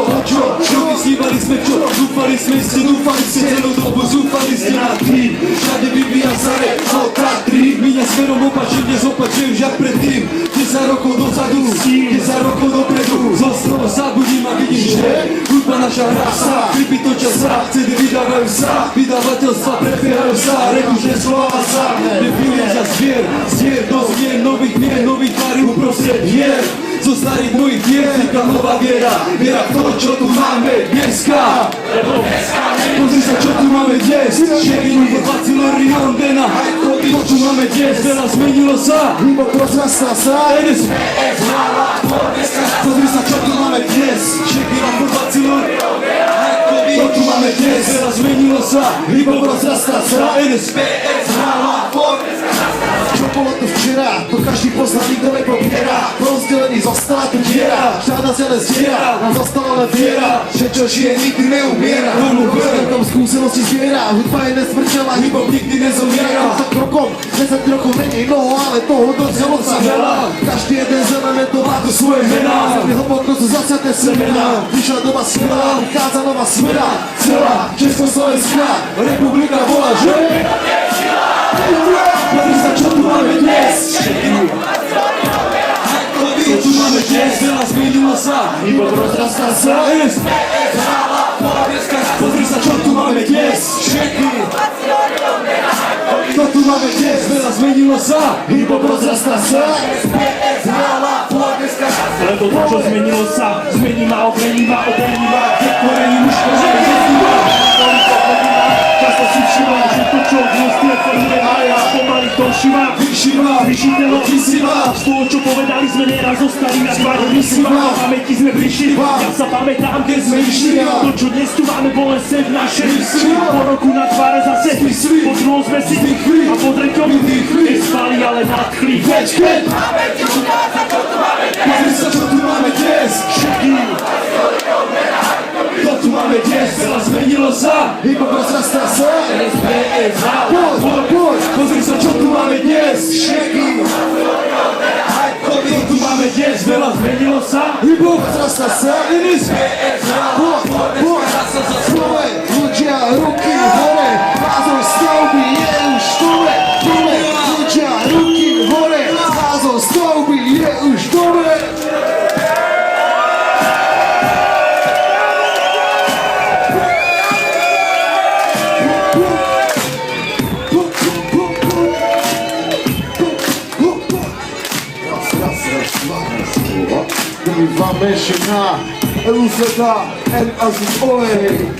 Mnohí snívali sme čo, dúfali sme ste, celú dobu zúfali ste na tým. Všade vyvíja sa rap, o Tatry. Míňa smerom opačne, dnes opačujem žiak predtým. 10 rokov dozadu, 10 rokov dopredu. Zosnovu zabudím a vidím, že hudba naša hra sa, klipy točia sa, CD vydávajú sa, vydavateľstva prepierajú sa, rap už neslováva sa. Nefilia za zvier, do zmien, nových mien, nových tvári uprostred hier. Zo starých mojich hier vznikla nová viera v to, čo tu máme dneska. Pozri sa, čo tu máme dnes. Šeginu po 20 Riondena. To, čo máme dnes, veľa zmenilo sa. Hip hop rozrastá sa. Pozri sa, čo tu máme dnes. Šeginu po 20 Riondena. To, čo máme dnes, veľa zmenilo sa. Hip hop rozrastá sa. NSPS hrala for. Čo bolo tu včera, to každý pozná, nikto nepopiera. Rozdelení zostala tu diera, žiadna sa nezdiera, nám zostala len viera, že čo žije nikdy neumiera. Tom skúsenosti zviera, hudba je nesmrteľná, hip-hop nikdy nezomiera. Za krokom, 10 rokov menej, no ale toho dosť moc sa veľa. Každý jeden z elementov má tu svoje mená, zemi hlboko sú zasiaté semená. Vyšla doba skvelá, vychádza nová smera, celá Československá republika volá, že? Pozri sa, čo tu máme dnes. To, čo máme dnes, veľa zmenilo sa. Hip-hop rozrastá sa. Pozri sa, čo tu máme dnes. To, tu máme dnes, veľa zmenilo sa. Hip-hop rozrastá sa. Lebo to, čo zmenilo sa, zmení ma, obrení ma, kde korení mužko zmenila. Často si všimám, že to, čo dnes tie formuje a ja pomaly to všimám. Vyšiteľo, z toho, čo povedali, sme neraz zostali na tvári vysýva. Na pamäti sme prišli, ja sa pamätám, kde sme išli. To, čo dnes tu máme, bol len sen v našej mysli. Po roku na tváre zase po druhom sme si dýchli a pod rekom nespali, ale nadchli. Pozri sa, čo tu máme dnes. To, tu máme dnes, veľa zmenilo sa. Hip-hop rozrastá sa. Poď. Pozri sa, čo tu máme dnes. To, tu máme dnes, veľa zmenilo sa. Hip-hop rozrastá sa. Poď. Slove, ľudia, ruky hore. Názor stavby je už dole. Ľudia, ruky hore. Názor stavby je už dole. Dva menšina, Eluzeta, N. Aziz Olej.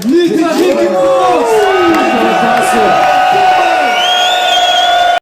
Nitra, díky moc!